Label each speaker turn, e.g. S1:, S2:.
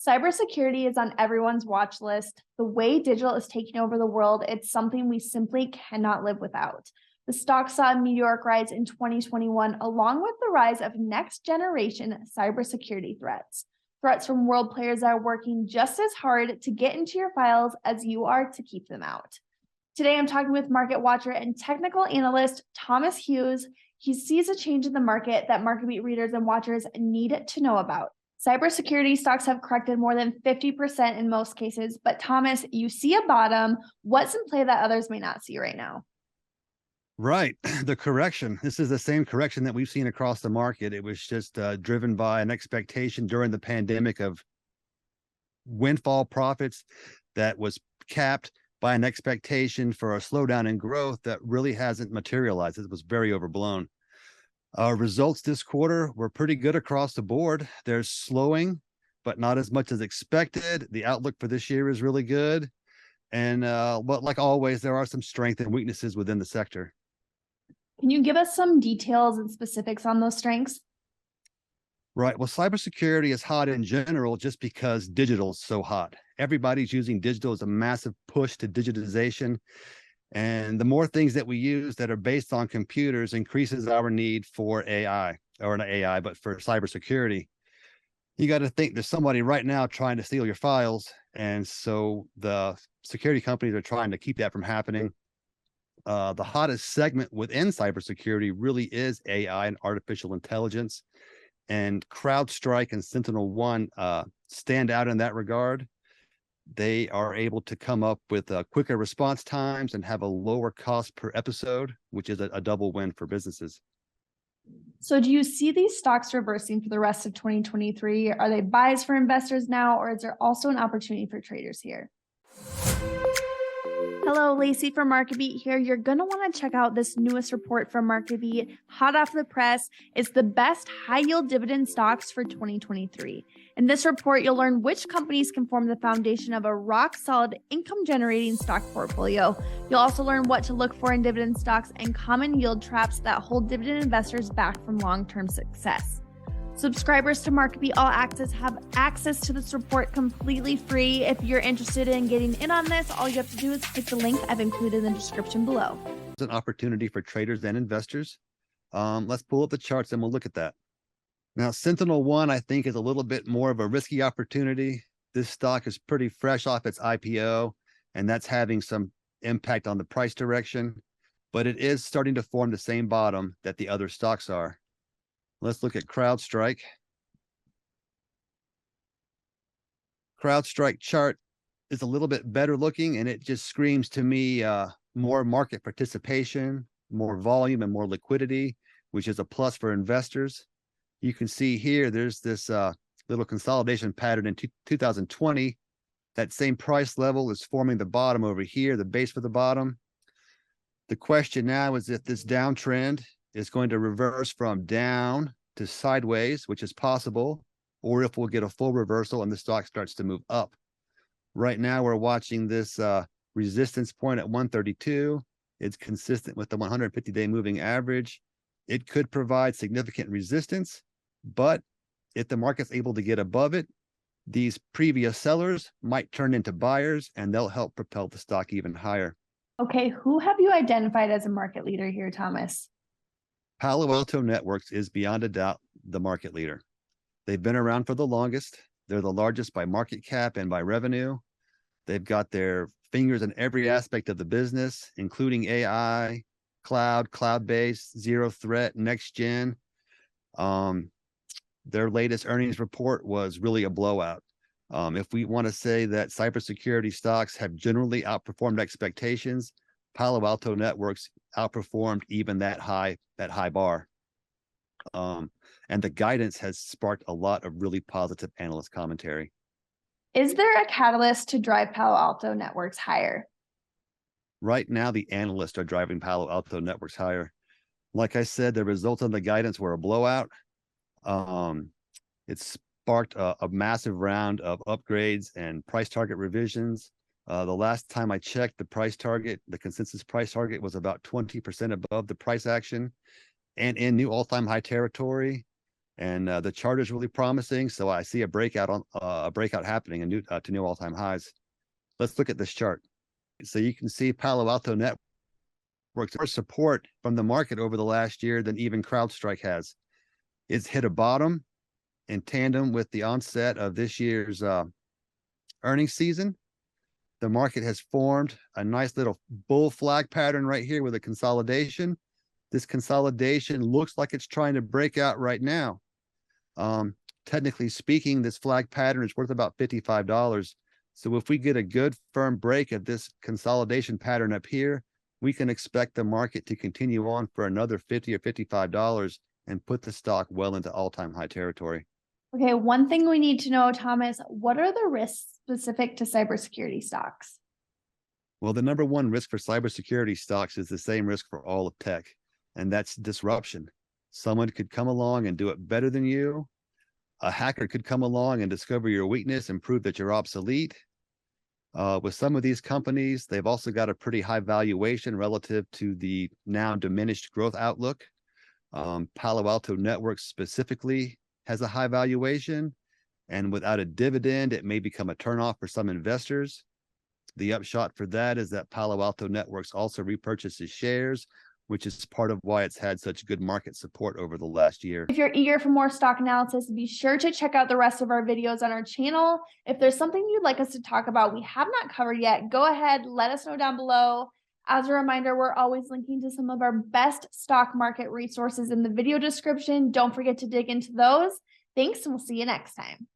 S1: Cybersecurity is on everyone's watch list. The way digital is taking over the world, it's something we simply cannot live without. The stock saw a meteoric rise in 2021, along with the rise of next generation cybersecurity threats. Threats from world players that are working just as hard to get into your files as you are to keep them out. Today, I'm talking with market watcher and technical analyst Thomas Hughes. He sees a change in the market that MarketBeat readers and watchers need to know about. Cybersecurity stocks have corrected more than 50% in most cases, but Thomas, you see a bottom. What's in play that others may not see right now?
S2: Right. The correction. This is the same correction that we've seen across the market. It was just driven by an expectation during the pandemic of windfall profits that was capped by an expectation for a slowdown in growth that really hasn't materialized. It was very overblown. Results this quarter were pretty good across the board. They're slowing, but not as much as expected. The outlook for this year is really good. And but like always, there are some strengths and weaknesses within the sector.
S1: Can you give us some details and specifics on those strengths?
S2: Right. Well, cybersecurity is hot in general just because digital is so hot. Everybody's using digital as a massive push to digitization. And the more things that we use that are based on computers increases our need for AI, or not AI, but for cybersecurity. You got to think there's somebody right now trying to steal your files. And so the security companies are trying to keep that from happening. The hottest segment within cybersecurity really is AI and artificial intelligence. And CrowdStrike and Sentinel One stand out in that regard. They are able to come up with quicker response times and have a lower cost per episode, which is a double win for businesses.
S1: So do you see these stocks reversing for the rest of 2023? Are they buys for investors now, or is there also an opportunity for traders here? Hello, Lacey from MarketBeat here. You're going to want to check out this newest report from MarketBeat, hot off the press. It's the best high-yield dividend stocks for 2023. In this report, you'll learn which companies can form the foundation of a rock-solid income-generating stock portfolio. You'll also learn what to look for in dividend stocks and common yield traps that hold dividend investors back from long-term success. Subscribers to MarketBeat All Access have access to this report completely free. If you're interested in getting in on this, all you have to do is click the link I've included in the description below.
S2: It's an opportunity for traders and investors. Let's pull up the charts and we'll look at that. Now, Sentinel One, I think, is a little bit more of a risky opportunity. This stock is pretty fresh off its IPO, and that's having some impact on the price direction, but it is starting to form the same bottom that the other stocks are. Let's look at CrowdStrike. CrowdStrike chart is a little bit better looking, and it just screams to me more market participation, more volume, and more liquidity, which is a plus for investors. You can see here, there's this little consolidation pattern in 2020. That same price level is forming the bottom over here, the base for the bottom. The question now is if this downtrend is going to reverse from down to sideways, which is possible, or if we'll get a full reversal and the stock starts to move up. Right now, we're watching this resistance point at 132. It's consistent with the 150-day moving average. It could provide significant resistance, but if the market's able to get above it, these previous sellers might turn into buyers, and they'll help propel the stock even higher.
S1: Okay, who have you identified as a market leader here, Thomas?
S2: Palo Alto Networks is beyond a doubt the market leader. They've been around for the longest. They're the largest by market cap and by revenue. They've got their fingers in every aspect of the business, including AI, cloud, cloud-based, zero threat, next gen. Their latest earnings report was really a blowout. If we want to say that cybersecurity stocks have generally outperformed expectations, Palo Alto Networks outperformed even that high bar. And the guidance has sparked a lot of really positive analyst commentary.
S1: Is there a catalyst to drive Palo Alto Networks higher?
S2: Right now, the analysts are driving Palo Alto Networks higher. Like I said, the results on the guidance were a blowout. It sparked a massive round of upgrades and price target revisions. The last time I checked, the consensus price target was about 20% above the price action and in new all-time high territory. And the chart is really promising. So I see a breakout happening to new all-time highs. Let's look at this chart. So you can see Palo Alto Networks more support from the market over the last year than even CrowdStrike has. It's hit a bottom in tandem with the onset of this year's earnings season. The market has formed a nice little bull flag pattern right here with a consolidation. This consolidation looks like it's trying to break out right now. Technically speaking, this flag pattern is worth about $55. So if we get a good firm break of this consolidation pattern up here, we can expect the market to continue on for another $50 or $55 and put the stock well into all-time high territory.
S1: Okay, one thing we need to know, Thomas, what are the risks specific to cybersecurity stocks?
S2: Well, the number one risk for cybersecurity stocks is the same risk for all of tech, and that's disruption. Someone could come along and do it better than you. A hacker could come along and discover your weakness and prove that you're obsolete. With some of these companies, they've also got a pretty high valuation relative to the now diminished growth outlook. Palo Alto Networks specifically has a high valuation, and without a dividend, it may become a turnoff for some investors. The upshot for that is that Palo Alto Networks also repurchases shares, which is part of why it's had such good market support over the last year.
S1: If you're eager for more stock analysis, be sure to check out the rest of our videos on our channel. If there's something you'd like us to talk about we have not covered yet, go ahead, let us know down below. As a reminder, we're always linking to some of our best stock market resources in the video description. Don't forget to dig into those. Thanks, and we'll see you next time.